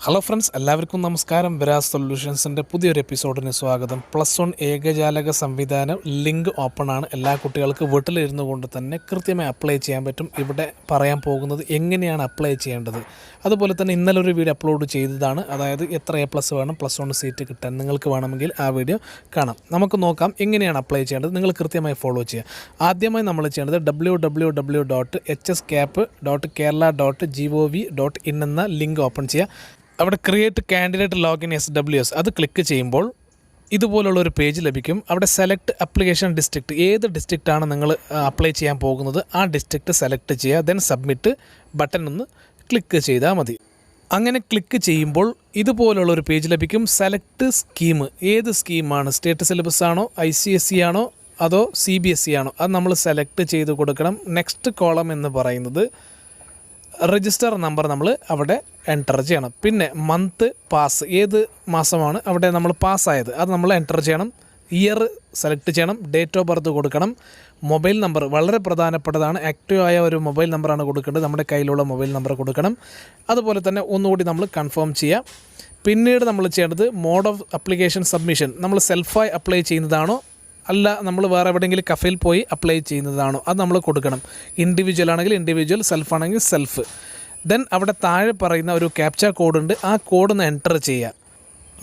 Hello friends, എല്ലാവർക്കും നമസ്കാരം. വിരാജ് സൊല്യൂഷൻസിൻ്റെ പുതിയൊരു എപ്പിസോഡിന് സ്വാഗതം. +1 ഏകജാലക സംവിധാനം ലിങ്ക് ഓപ്പൺ ആണ്. എല്ലാ കുട്ടികൾക്കും വീട്ടിലിരുന്നു കൊണ്ട് തന്നെ കൃത്യമായി അപ്ലൈ ചെയ്യാൻ പറ്റും. ഇവിടെ പറയാൻ പോകുന്നത് എങ്ങനെയാണ് അപ്ലൈ ചെയ്യേണ്ടത്. അതുപോലെ തന്നെ ഇന്നലെ ഒരു വീഡിയോ അപ്ലോഡ് ചെയ്തതാണ്. അതായത് എത്ര A+ വേണം +1 സീറ്റ് കിട്ടാൻ. നിങ്ങൾക്ക് വേണമെങ്കിൽ ആ വീഡിയോ കാണാം. നമുക്ക് നോക്കാം എങ്ങനെയാണ് അപ്ലൈ ചെയ്യേണ്ടത്. നിങ്ങൾ കൃത്യമായി ഫോളോ ചെയ്യുക. ആദ്യമായി നമ്മൾ ചെയ്യേണ്ടത് www.hscap.kerala.gov.in എന്ന ലിങ്ക് ഓപ്പൺ ചെയ്യുക. അവിടെ ക്രിയേറ്റ് കാൻഡിഡേറ്റ് ലോഗിൻ SWS അത് ക്ലിക്ക് ചെയ്യുമ്പോൾ ഇതുപോലുള്ളൊരു പേജ് ലഭിക്കും. അവിടെ സെലക്ട് അപ്ലിക്കേഷൻ ഡിസ്ട്രിക്റ്റ്, ഏത് ഡിസ്ട്രിക്റ്റാണ് നിങ്ങൾ അപ്ലൈ ചെയ്യാൻ പോകുന്നത് ആ ഡിസ്ട്രിക്റ്റ് സെലക്ട് ചെയ്യുക. ദെൻ സബ്മിറ്റ് ബട്ടൺ ഒന്ന് ക്ലിക്ക് ചെയ്താൽ മതി. അങ്ങനെ ക്ലിക്ക് ചെയ്യുമ്പോൾ ഇതുപോലുള്ളൊരു പേജ് ലഭിക്കും. സെലക്ട് സ്കീം, ഏത് സ്കീമാണ്, സ്റ്റേറ്റ് സിലബസ് ആണോ, ICSE ആണോ, അതോ CBSE ആണോ, അത് നമ്മൾ സെലക്ട് ചെയ്ത് കൊടുക്കണം. നെക്സ്റ്റ് കോളം എന്ന് പറയുന്നത് രജിസ്റ്റർ നമ്പർ നമ്മൾ അവിടെ എൻ്റർ ചെയ്യണം. പിന്നെ മന്ത് പാസ്, ഏത് മാസമാണ് അവിടെ നമ്മൾ പാസ്സായത് അത് നമ്മൾ എൻ്റർ ചെയ്യണം. ഇയർ സെലക്ട് ചെയ്യണം. ഡേറ്റ് ഓഫ് ബർത്ത് കൊടുക്കണം. മൊബൈൽ നമ്പർ വളരെ പ്രധാനപ്പെട്ടതാണ്. ആക്റ്റീവ് ആയ ഒരു മൊബൈൽ നമ്പറാണ് കൊടുക്കേണ്ടത്. നമ്മുടെ കയ്യിലുള്ള മൊബൈൽ നമ്പർ കൊടുക്കണം. അതുപോലെ തന്നെ ഒന്നുകൂടി നമ്മൾ കൺഫേം ചെയ്യുക. പിന്നീട് നമ്മൾ ചെയ്യേണ്ടത് മോഡ് ഓഫ് അപ്ലിക്കേഷൻ സബ്മിഷൻ, നമ്മൾ സെൽഫായി അപ്ലൈ ചെയ്യുന്നതാണോ അല്ല നമ്മൾ വേറെ എവിടെയെങ്കിലും കഫയിൽ പോയി അപ്ലൈ ചെയ്യുന്നതാണോ അത് നമ്മൾ കൊടുക്കണം. ഇൻഡിവിജ്വൽ ആണെങ്കിൽ ഇൻഡിവിജ്വൽ, സെൽഫ് ആണെങ്കിൽ സെൽഫ്. ദെൻ അവിടെ താഴെ പറയുന്ന ഒരു ക്യാപ്ച കോഡുണ്ട്, ആ കോഡ് ഒന്ന് എൻ്റർ ചെയ്യുക.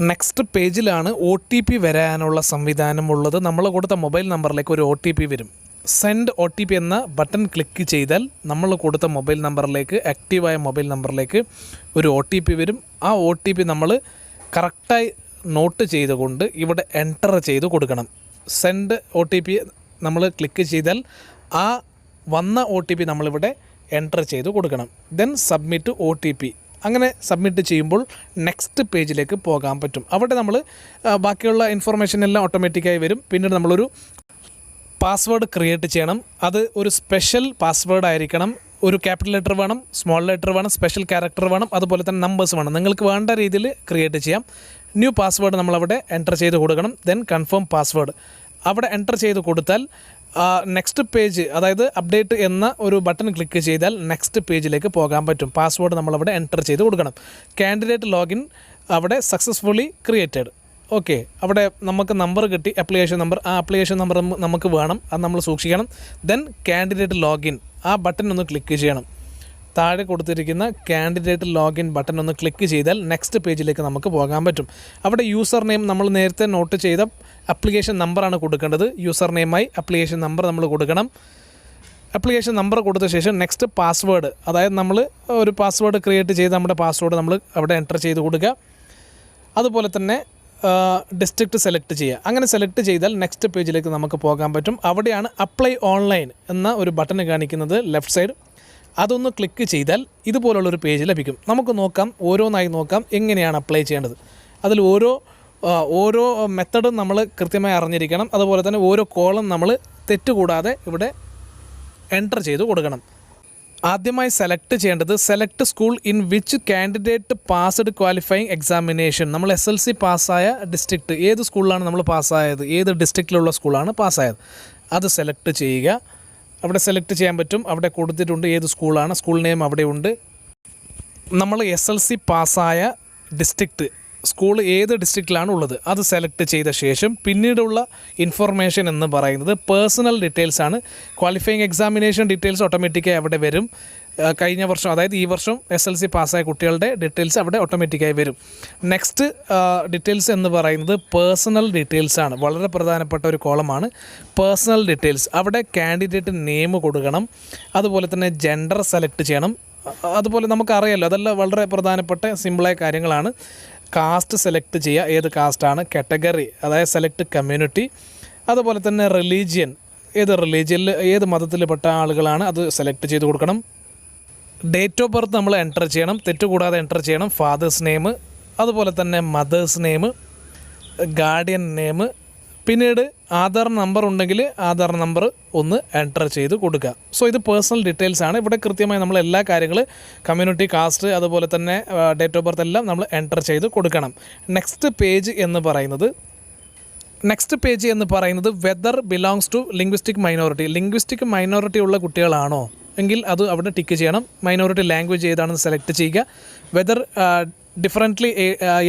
നെക്സ്റ്റ് പേജിലാണ് OTP വരാനുള്ള സംവിധാനമുള്ളത്. നമ്മൾ കൊടുത്ത മൊബൈൽ നമ്പറിലേക്ക് ഒരു OTP വരും. സെൻഡ് OTP എന്ന ബട്ടൺ ക്ലിക്ക് ചെയ്താൽ നമ്മൾ കൊടുത്ത മൊബൈൽ നമ്പറിലേക്ക്, ആക്റ്റീവായ മൊബൈൽ നമ്പറിലേക്ക് ഒരു OTP വരും. ആ OTP നമ്മൾ കറക്റ്റായി നോട്ട് ചെയ്തുകൊണ്ട് ഇവിടെ എൻ്റർ ചെയ്ത് കൊടുക്കണം. സെൻഡ് OTP നമ്മൾ ക്ലിക്ക് ചെയ്താൽ ആ വന്ന OTP നമ്മളിവിടെ എൻ്റർ ചെയ്ത് കൊടുക്കണം. Then submit OTP. അങ്ങനെ സബ്മിറ്റ് ചെയ്യുമ്പോൾ നെക്സ്റ്റ് പേജിലേക്ക് പോകാൻ പറ്റും. അവിടെ നമ്മൾ ബാക്കിയുള്ള ഇൻഫർമേഷൻ എല്ലാം ഓട്ടോമാറ്റിക്കായി വരും. പിന്നീട് നമ്മളൊരു പാസ്വേഡ് ക്രിയേറ്റ് ചെയ്യണം. അത് ഒരു സ്പെഷ്യൽ പാസ്വേഡ് ആയിരിക്കണം. ഒരു ക്യാപിറ്റൽ ലെറ്റർ വേണം, സ്മോൾ ലെറ്റർ വേണം, സ്പെഷ്യൽ ക്യാരക്ടർ വേണം, അതുപോലെ തന്നെ നമ്പേഴ്സ് വേണം. നിങ്ങൾക്ക് വേണ്ട രീതിയിൽ ക്രിയേറ്റ് ചെയ്യാം. ന്യൂ പാസ്വേഡ് നമ്മളവിടെ എൻ്റർ ചെയ്ത് കൊടുക്കണം. ദെൻ കൺഫേം പാസ്വേഡ് അവിടെ എൻ്റർ ചെയ്ത് കൊടുത്താൽ നെക്സ്റ്റ് പേജ്, അതായത് അപ്ഡേറ്റ് എന്ന ഒരു ബട്ടൺ ക്ലിക്ക് ചെയ്താൽ നെക്സ്റ്റ് പേജിലേക്ക് പോകാൻ പറ്റും. പാസ്വേഡ് നമ്മളവിടെ എൻ്റർ ചെയ്ത് കൊടുക്കണം. കാൻഡിഡേറ്റ് ലോഗിൻ അവിടെ സക്സസ്ഫുള്ളി ക്രിയേറ്റഡ്. ഓക്കെ, അവിടെ നമുക്ക് നമ്പർ കിട്ടി, ആപ്ലിക്കേഷൻ നമ്പർ. ആ ആപ്ലിക്കേഷൻ നമ്പർ നമുക്ക് വേണം, അത് നമ്മൾ സൂക്ഷിക്കണം. ദെൻ കാൻഡിഡേറ്റ് ലോഗിൻ, ആ ബട്ടൺ ഒന്ന് ക്ലിക്ക് ചെയ്യണം. താഴെ കൊടുത്തിരിക്കുന്ന കാൻഡിഡേറ്റ് ലോഗിൻ ബട്ടൺ ഒന്ന് ക്ലിക്ക് ചെയ്താൽ നെക്സ്റ്റ് പേജിലേക്ക് നമുക്ക് പോകാൻ പറ്റും. അവിടെ യൂസർ നെയിം നമ്മൾ നേരത്തെ നോട്ട് ചെയ്ത ആപ്ലിക്കേഷൻ നമ്പറാണ് കൊടുക്കേണ്ടത്. യൂസർ നെയിമായി ആപ്ലിക്കേഷൻ നമ്പർ നമ്മൾ കൊടുക്കണം. ആപ്ലിക്കേഷൻ നമ്പർ കൊടുത്ത ശേഷം നെക്സ്റ്റ് പാസ്വേഡ്, അതായത് നമ്മൾ ഒരു പാസ്വേഡ് ക്രിയേറ്റ് ചെയ്ത് നമ്മുടെ പാസ്വേഡ് നമ്മൾ അവിടെ എൻ്റർ ചെയ്ത് കൊടുക്കുക. അതുപോലെ തന്നെ ഡിസ്ട്രിക്റ്റ് സെലക്ട് ചെയ്യുക. അങ്ങനെ സെലക്ട് ചെയ്താൽ നെക്സ്റ്റ് പേജിലേക്ക് നമുക്ക് പോകാൻ പറ്റും. അവിടെയാണ് അപ്ലൈ ഓൺലൈൻ എന്ന ഒരു ബട്ടൺ കാണിക്കുന്നത് ലെഫ്റ്റ് സൈഡ്. അതൊന്ന് ക്ലിക്ക് ചെയ്താൽ ഇതുപോലുള്ളൊരു പേജ് ലഭിക്കും. നമുക്ക് നോക്കാം, ഓരോന്നായി നോക്കാം എങ്ങനെയാണ് അപ്ലൈ ചെയ്യേണ്ടത്. അതിൽ ഓരോ മെത്തഡും നമ്മൾ കൃത്യമായി അറിഞ്ഞിരിക്കണം. അതുപോലെ തന്നെ ഓരോ കോളം നമ്മൾ തെറ്റുകൂടാതെ ഇവിടെ എൻ്റർ ചെയ്ത് കൊടുക്കണം. ആദ്യമായി സെലക്ട് ചെയ്യേണ്ടത് select school in which candidate passed qualifying examination. നമ്മൾ SLC പാസ്സായ ഡിസ്ട്രിക്റ്റ്, ഏത് സ്കൂളിലാണ് നമ്മൾ പാസ്സായത്, ഏത് ഡിസ്ട്രിക്റ്റിലുള്ള സ്കൂളാണ് പാസ്സായത് അത് സെലക്ട് ചെയ്യുക. അവിടെ സെലക്ട് ചെയ്യാൻ പറ്റും. അവിടെ കൊടുത്തിട്ടുണ്ട് ഏത് സ്കൂളാണ്, സ്കൂൾ നെയിം അവിടെ ഉണ്ട്. നമ്മൾ SLC പാസ്സായ ഡിസ്ട്രിക്റ്റ്, സ്കൂൾ ഏത് ഡിസ്ട്രിക്റ്റിലാണ് ഉള്ളത് അത് സെലക്ട് ചെയ്ത ശേഷം പിന്നീടുള്ള ഇൻഫർമേഷൻ എന്ന് പറയുന്നത് പേഴ്സണൽ ഡീറ്റെയിൽസ് ആണ്. ക്വാളിഫയിങ് എക്സാമിനേഷൻ ഡീറ്റെയിൽസ് ഓട്ടോമാറ്റിക്കായി അവിടെ വരും. കഴിഞ്ഞ വർഷം, അതായത് ഈ വർഷം SLC പാസ്സായ കുട്ടികളുടെ ഡീറ്റെയിൽസ് അവിടെ ഓട്ടോമാറ്റിക്കായി വരും. നെക്സ്റ്റ് ഡീറ്റെയിൽസ് എന്ന് പറയുന്നത് പേഴ്സണൽ ഡീറ്റെയിൽസ് ആണ്. വളരെ പ്രധാനപ്പെട്ട ഒരു കോളമാണ് പേഴ്സണൽ ഡീറ്റെയിൽസ്. അവിടെ കാൻഡിഡേറ്റ് നെയിം കൊടുക്കണം. അതുപോലെ തന്നെ ജെൻഡർ സെലക്ട് ചെയ്യണം. അതുപോലെ നമുക്കറിയാമല്ലോ, അതെല്ലാം വളരെ പ്രധാനപ്പെട്ട സിമ്പിളായ കാര്യങ്ങളാണ്. കാസ്റ്റ് സെലക്ട് ചെയ്യുക, ഏത് കാസ്റ്റാണ്. കാറ്റഗറി, അതായത് സെലക്ട് കമ്മ്യൂണിറ്റി. അതുപോലെ തന്നെ റിലീജിയൻ, ഏത് റിലീജിയനിൽ ഏത് മതത്തിൽപ്പെട്ട ആളുകളാണ് അത് സെലക്ട് ചെയ്ത് കൊടുക്കണം. ഡേറ്റ് ഓഫ് ബർത്ത് നമ്മൾ എൻ്റർ ചെയ്യണം, തെറ്റുകൂടാതെ എൻ്റർ ചെയ്യണം. ഫാദേഴ്സ് നെയിം, അതുപോലെ തന്നെ മദേഴ്സ് നെയിം, ഗാർഡിയൻ നെയിം. പിന്നീട് ആധാർ നമ്പർ ഉണ്ടെങ്കിൽ ആധാർ നമ്പർ ഒന്ന് എൻ്റർ ചെയ്ത് കൊടുക്കുക. സോ ഇത് പേഴ്സണൽ ഡീറ്റെയിൽസ് ആണ്. ഇവിടെ കൃത്യമായി നമ്മൾ എല്ലാ കാര്യങ്ങളും, കമ്മ്യൂണിറ്റി, കാസ്റ്റ്, അതുപോലെ തന്നെ ഡേറ്റ് ഓഫ് ബർത്ത് എല്ലാം നമ്മൾ എൻ്റർ ചെയ്ത് കൊടുക്കണം. നെക്സ്റ്റ് പേജ് എന്ന് പറയുന്നത് whether belongs to linguistic minority. Linguistic minority ഉള്ള കുട്ടികളാണോ എങ്കിൽ അത് അവിടെ ടിക്ക് ചെയ്യണം. മൈനോറിറ്റി ലാംഗ്വേജ് ഏതാണെന്ന് സെലക്ട് ചെയ്യുക. വെദർ ഡിഫറൻ്റ്ലി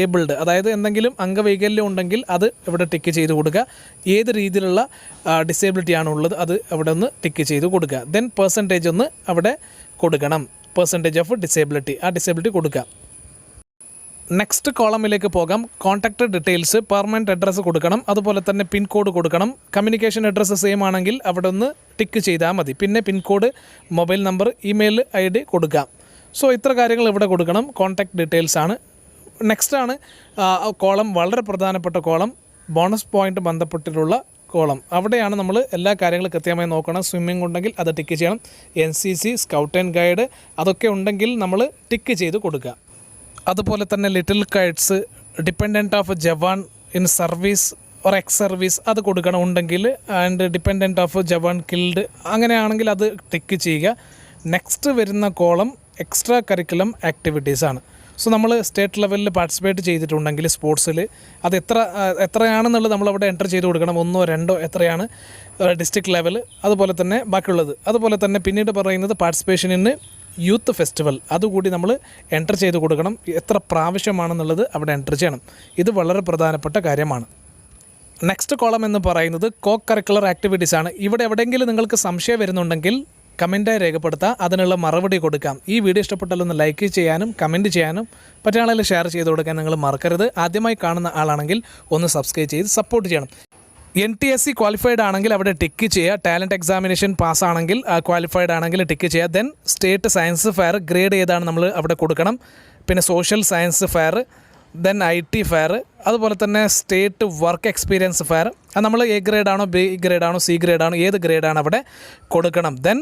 ഏബിൾഡ്, അതായത് എന്തെങ്കിലും അംഗവൈകല്യം ഉണ്ടെങ്കിൽ അത് ഇവിടെ ടിക്ക് ചെയ്ത് കൊടുക്കുക. ഏത് രീതിയിലുള്ള ഡിസേബിലിറ്റി ആണുള്ളത് അത് അവിടെ ഒന്ന് ടിക്ക് ചെയ്ത് കൊടുക്കുക. ദെൻ പെർസെൻറ്റേജ് ഒന്ന് അവിടെ കൊടുക്കണം, പെർസെൻറ്റേജ് ഓഫ് ഡിസേബിലിറ്റി, ആ ഡിസേബിലിറ്റി കൊടുക്കുക. നെക്സ്റ്റ് കോളമിലേക്ക് പോകാം. കോൺടാക്റ്റ് ഡീറ്റെയിൽസ്, പെർമനൻറ്റ് അഡ്രസ്സ് കൊടുക്കണം, അതുപോലെ തന്നെ പിൻകോഡ് കൊടുക്കണം. കമ്മ്യൂണിക്കേഷൻ അഡ്രസ്സ് സെയിം ആണെങ്കിൽ അവിടെ ഒന്ന് ടിക്ക് ചെയ്താൽ മതി. പിന്നെ pincode, mobile number, email ID കൊടുക്കാം. സോ ഇത്ര കാര്യങ്ങൾ ഇവിടെ കൊടുക്കണം. കോൺടാക്റ്റ് ഡീറ്റെയിൽസ് ആണ്. നെക്സ്റ്റ് ആണ് കോളം, വളരെ പ്രധാനപ്പെട്ട കോളം, ബോണസ് പോയിൻ്റ് ബന്ധപ്പെട്ടിട്ടുള്ള കോളം. അവിടെയാണ് നമ്മൾ എല്ലാ കാര്യങ്ങളും കൃത്യമായി നോക്കണം. സ്വിമ്മിംഗ് ഉണ്ടെങ്കിൽ അത് ടിക്ക് ചെയ്യണം. NCC, സ്കൗട്ട് ആൻഡ് ഗൈഡ് അതൊക്കെ ഉണ്ടെങ്കിൽ നമ്മൾ ടിക്ക് ചെയ്ത് കൊടുക്കുക. അതുപോലെ തന്നെ little Kites, dependent of jawan in service or ex service അത് കൊടുക്കണം ഉണ്ടെങ്കിൽ, and dependent of jawan killed അങ്ങനെയാണെങ്കിൽ അത് ടിക്ക് ചെയ്യുക. നെക്സ്റ്റ് വരുന്ന കോളം എക്സ്ട്രാ കരിക്കുലം ആക്ടിവിറ്റീസാണ്. സോ നമ്മൾ സ്റ്റേറ്റ് ലെവലിൽ പാർട്ടിസിപ്പേറ്റ് ചെയ്തിട്ടുണ്ടെങ്കിൽ സ്പോർട്സിൽ അത് എത്രയാണെന്നുള്ളത് നമ്മളവിടെ എൻ്റർ ചെയ്ത് കൊടുക്കണം. 1, 2 എത്രയാണ് ഡിസ്ട്രിക്ട് ലെവൽ, അതുപോലെ തന്നെ ബാക്കിയുള്ളത്. അതുപോലെ തന്നെ പിന്നീട് പറയുന്നത് പാർട്ടിസിപ്പേഷൻ ഇൻ യൂത്ത് ഫെസ്റ്റിവൽ, അതുകൂടി നമ്മൾ എൻ്റർ ചെയ്ത് കൊടുക്കണം. എത്ര പ്രാവശ്യമാണെന്നുള്ളത് അവിടെ എൻ്റർ ചെയ്യണം. ഇത് വളരെ പ്രധാനപ്പെട്ട കാര്യമാണ്. നെക്സ്റ്റ് കോളം എന്ന് പറയുന്നത് കോ കരിക്കുലർ ആക്ടിവിറ്റീസ് ആണ്. ഇവിടെ എവിടെയെങ്കിലും നിങ്ങൾക്ക് സംശയം വരുന്നുണ്ടെങ്കിൽ കമൻറ്റായി രേഖപ്പെടുത്താം, അതിനുള്ള മറുപടി കൊടുക്കാം. ഈ വീഡിയോ ഇഷ്ടപ്പെട്ടാലൊന്ന് ലൈക്ക് ചെയ്യാനും കമൻറ്റ് ചെയ്യാനും പറ്റുകയാണെങ്കിൽ ഷെയർ ചെയ്ത് കൊടുക്കാൻ നിങ്ങൾ മറക്കരുത്. ആദ്യമായി കാണുന്ന ആളാണെങ്കിൽ ഒന്ന് സബ്സ്ക്രൈബ് ചെയ്ത് സപ്പോർട്ട് ചെയ്യണം. NTSC ക്വാളിഫൈഡ് ആണെങ്കിൽ അവിടെ ടിക്ക് ചെയ്യുക. ടാലൻറ്റ് എക്സാമിനേഷൻ പാസ്സാണെങ്കിൽ ക്വാളിഫൈഡ് ആണെങ്കിൽ ടിക്ക് ചെയ്യുക. Then state science fair grade ഏതാണ് നമ്മൾ അവിടെ കൊടുക്കണം. പിന്നെ social science fair, then IT fair, അതുപോലെ തന്നെ സ്റ്റേറ്റ് വർക്ക് എക്സ്പീരിയൻസ് ഫെയർ. അത് നമ്മൾ A ഗ്രേഡാണോ B ഗ്രേഡാണോ C ഗ്രേഡാണോ ഏത് ഗ്രേഡാണ് അവിടെ കൊടുക്കണം. ദെൻ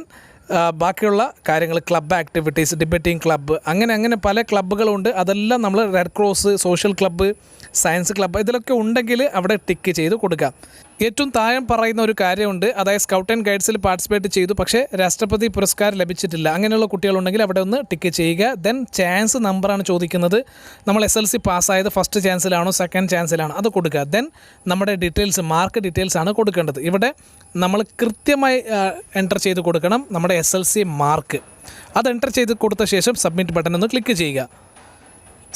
ബാക്കിയുള്ള കാര്യങ്ങൾ ക്ലബ്ബ് ആക്ടിവിറ്റീസ്, ഡിബേറ്റിംഗ് ക്ലബ്ബ്, അങ്ങനെ പല ക്ലബ്ബുകളുണ്ട്. അതെല്ലാം നമ്മൾ red cross, social club, science club ഇതിലൊക്കെ ഉണ്ടെങ്കിൽ അവിടെ ടിക്ക് ചെയ്ത് കൊടുക്കുക. ഏറ്റവും താഴെ പറയുന്ന ഒരു കാര്യമുണ്ട്, അതായത് സ്കൗട്ട് ആൻഡ് ഗൈഡ്സിൽ പാർട്ടിസിപ്പേറ്റ് ചെയ്തു പക്ഷേ രാഷ്ട്രപതി പുരസ്കാരം ലഭിച്ചിട്ടില്ല, അങ്ങനെയുള്ള കുട്ടികളുണ്ടെങ്കിൽ അവിടെ ഒന്ന് ടിക്ക് ചെയ്യുക. ദെൻ ചാൻസ് നമ്പറാണ് ചോദിക്കുന്നത്. നമ്മൾ SLC പാസ്സായത് ഫസ്റ്റ് ചാൻസിലാണോ സെക്കൻഡ് ചാൻസിലാണോ അത് കൊടുക്കുക. ദെൻ നമ്മുടെ ഡീറ്റെയിൽസ്, മാർക്ക് ഡീറ്റെയിൽസ് ആണ് കൊടുക്കേണ്ടത്. ഇവിടെ നമ്മൾ കൃത്യമായി എൻ്റർ ചെയ്ത് കൊടുക്കണം നമ്മുടെ SLC മാർക്ക്. അത് എൻ്റർ ചെയ്ത് കൊടുത്ത ശേഷം സബ്മിറ്റ് ബട്ടൺ ഒന്ന് ക്ലിക്ക് ചെയ്യുക.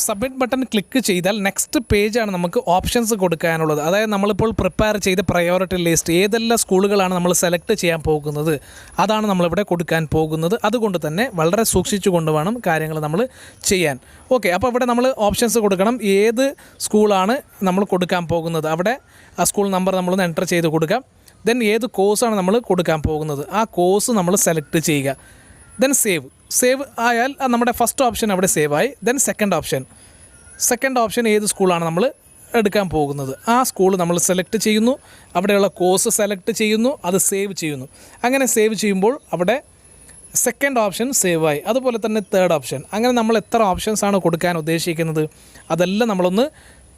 സബ്മിറ്റ് ബട്ടൺ ക്ലിക്ക് ചെയ്താൽ നെക്സ്റ്റ് പേജാണ് നമുക്ക് ഓപ്ഷൻസ് കൊടുക്കാനുള്ളത്. അതായത് നമ്മളിപ്പോൾ പ്രിപ്പയർ ചെയ്ത പ്രയോറിറ്റി ലിസ്റ്റ്, ഏതെല്ലാം സ്കൂളുകളാണ് നമ്മൾ സെലക്ട് ചെയ്യാൻ പോകുന്നത് അതാണ് നമ്മളിവിടെ കൊടുക്കാൻ പോകുന്നത്. അതുകൊണ്ട് തന്നെ വളരെ സൂക്ഷിച്ചു കൊണ്ടുവേണം കാര്യങ്ങൾ നമ്മൾ ചെയ്യാൻ. ഓക്കെ, അപ്പോൾ ഇവിടെ നമ്മൾ ഓപ്ഷൻസ് കൊടുക്കണം. ഏത് സ്കൂളാണ് നമ്മൾ കൊടുക്കാൻ പോകുന്നത് അവിടെ ആ സ്കൂൾ നമ്പർ നമ്മളൊന്ന് എൻ്റർ ചെയ്ത് കൊടുക്കാം. ദെൻ ഏത് കോഴ്സാണ് നമ്മൾ കൊടുക്കാൻ പോകുന്നത് ആ കോഴ്സ് നമ്മൾ സെലക്ട് ചെയ്യുക. ദെൻ സേവ് ആയാൽ നമ്മുടെ ഫസ്റ്റ് ഓപ്ഷൻ അവിടെ സേവ് ആയി. ദെൻ സെക്കൻഡ് ഓപ്ഷൻ ഏത് സ്കൂളാണ് നമ്മൾ എടുക്കാൻ പോകുന്നത് ആ സ്കൂൾ നമ്മൾ സെലക്ട് ചെയ്യുന്നു. അവിടെയുള്ള കോഴ്സ് സെലക്ട് ചെയ്യുന്നു, അത് സേവ് ചെയ്യുന്നു. അങ്ങനെ സേവ് ചെയ്യുമ്പോൾ അവിടെ സെക്കൻഡ് ഓപ്ഷൻ സേവ് ആയി. അതുപോലെ തന്നെ തേർഡ് ഓപ്ഷൻ. അങ്ങനെ നമ്മൾ എത്ര ഓപ്ഷൻസാണ് കൊടുക്കാൻ ഉദ്ദേശിക്കുന്നത് അതെല്ലാം നമ്മളൊന്ന്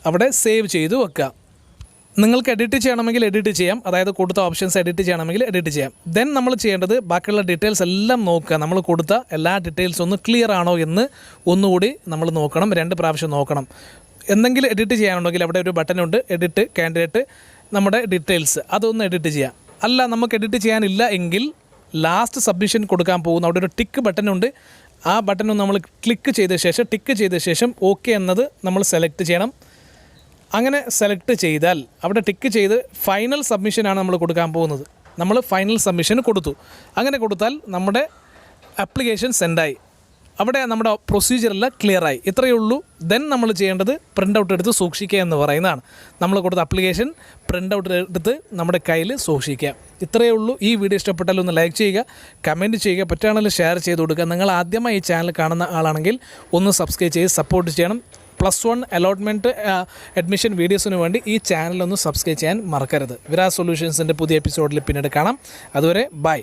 അവിടെ സേവ് ചെയ്ത് വെക്കുക. നിങ്ങൾക്ക് എഡിറ്റ് ചെയ്യണമെങ്കിൽ എഡിറ്റ് ചെയ്യാം, അതായത് കൊടുത്ത ഓപ്ഷൻസ് എഡിറ്റ് ചെയ്യണമെങ്കിൽ എഡിറ്റ് ചെയ്യാം. ദെൻ നമ്മൾ ചെയ്യേണ്ടത് ബാക്കിയുള്ള ഡീറ്റെയിൽസ് എല്ലാം നോക്കുക. നമ്മൾ കൊടുത്ത എല്ലാ ഡീറ്റെയിൽസ് ഒന്ന് ക്ലിയർ ആണോ എന്ന് ഒന്നുകൂടി നമ്മൾ നോക്കണം, 2 പ്രാവശ്യം നോക്കണം. എന്തെങ്കിലും എഡിറ്റ് ചെയ്യാനുണ്ടെങ്കിൽ അവിടെ ഒരു ബട്ടനുണ്ട്, എഡിറ്റ് കാൻഡിഡേറ്റ് നമ്മുടെ ഡീറ്റെയിൽസ്, അതൊന്ന് എഡിറ്റ് ചെയ്യാം. അല്ല നമുക്ക് എഡിറ്റ് ചെയ്യാനില്ല എങ്കിൽ ലാസ്റ്റ് സബ്മിഷൻ കൊടുക്കാൻ പോകുന്ന അവിടെ ഒരു ടിക്ക് ബട്ടനുണ്ട്. ആ ബട്ടൺ നമ്മൾ ക്ലിക്ക് ചെയ്ത ശേഷം ടിക്ക് ചെയ്ത ശേഷം ഓക്കെ എന്നത് നമ്മൾ സെലക്ട് ചെയ്യണം. അങ്ങനെ സെലക്ട് ചെയ്താൽ അവിടെ ടിക്ക് ചെയ്ത് ഫൈനൽ സബ്മിഷനാണ് നമ്മൾ കൊടുക്കാൻ പോകുന്നത്. നമ്മൾ ഫൈനൽ സബ്മിഷൻ കൊടുത്തു. അങ്ങനെ കൊടുത്താൽ നമ്മുടെ ആപ്ലിക്കേഷൻ സെൻഡായി. അവിടെ നമ്മുടെ പ്രൊസീജിയറെല്ലാം ക്ലിയറായി. ഇത്രയേ ഉള്ളൂ. ദെൻ നമ്മൾ ചെയ്യേണ്ടത് പ്രിൻ്റ് ഔട്ട് എടുത്ത് സൂക്ഷിക്കുക എന്ന് പറയുന്നതാണ്. നമ്മൾ കൊടുത്ത ആപ്ലിക്കേഷൻ പ്രിൻ്റ് ഔട്ട് എടുത്ത് നമ്മുടെ കയ്യിൽ സൂക്ഷിക്കുക. ഇത്രയേ ഉള്ളൂ. ഈ വീഡിയോ ഇഷ്ടപ്പെട്ടാൽ ഒന്ന് ലൈക്ക് ചെയ്യുക, കമൻറ്റ് ചെയ്യുക, പറ്റുകയാണെങ്കിൽ ഷെയർ ചെയ്ത് കൊടുക്കുക. നിങ്ങൾ ആദ്യമായി ഈ ചാനൽ കാണുന്ന ആളാണെങ്കിൽ ഒന്ന് സബ്സ്ക്രൈബ് ചെയ്ത് സപ്പോർട്ട് ചെയ്യണം. +1 അലോട്ട്മെൻറ്റ് അഡ്മിഷൻ വീഡിയോസിന് വേണ്ടി ഈ ചാനലൊന്ന് സബ്സ്ക്രൈബ് ചെയ്യാൻ മറക്കരുത്. വിരാജ് സൊല്യൂഷൻസിൻ്റെ പുതിയ എപ്പിസോഡിൽ പിന്നീട് കാണാം. അതുവരെ ബൈ.